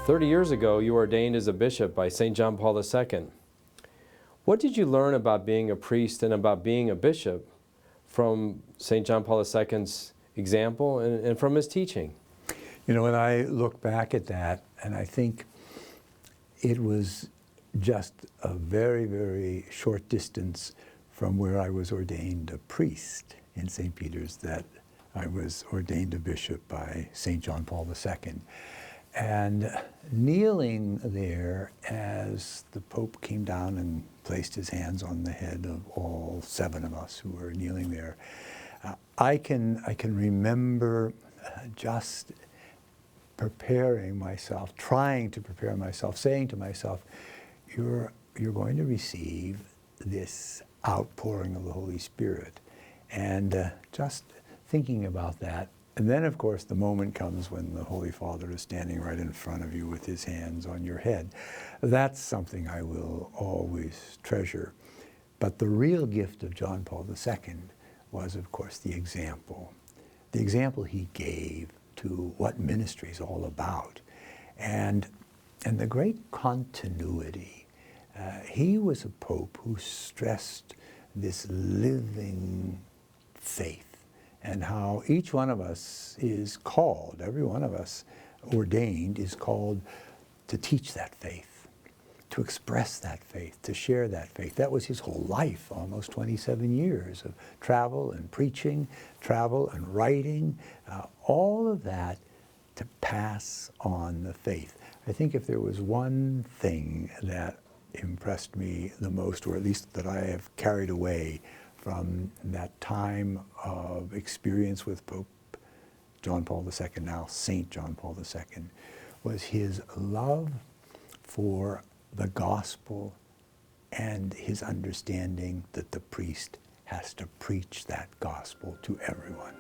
30 years ago, you were ordained as a bishop by St. John Paul II. What did you learn about being a priest and about being a bishop from St. John Paul II's example and from his teaching? You know, when I look back at that, and I think it was just a very, very short distance from where I was ordained a priest in St. Peter's that I was ordained a bishop by St. John Paul II. And kneeling there as the Pope came down and placed his hands on the head of all 7 of us who were kneeling there, I can remember just preparing myself, trying to prepare myself, saying to myself, you're going to receive this outpouring of the Holy Spirit. And just thinking about that. And then, of course, the moment comes when the Holy Father is standing right in front of you with his hands on your head. That's something I will always treasure. But the real gift of John Paul II was, of course, the example he gave to what ministry is all about. And the great continuity. He was a Pope who stressed this living faith, and how each one of us is called, every one of us ordained is called to teach that faith, to express that faith, to share that faith. That was his whole life, almost 27 years of travel and preaching, travel and writing, all of that to pass on the faith. I think if there was one thing that impressed me the most, or at least that I have carried away from that time of experience with Pope John Paul II, now St. John Paul II, was his love for the gospel and his understanding that the priest has to preach that gospel to everyone.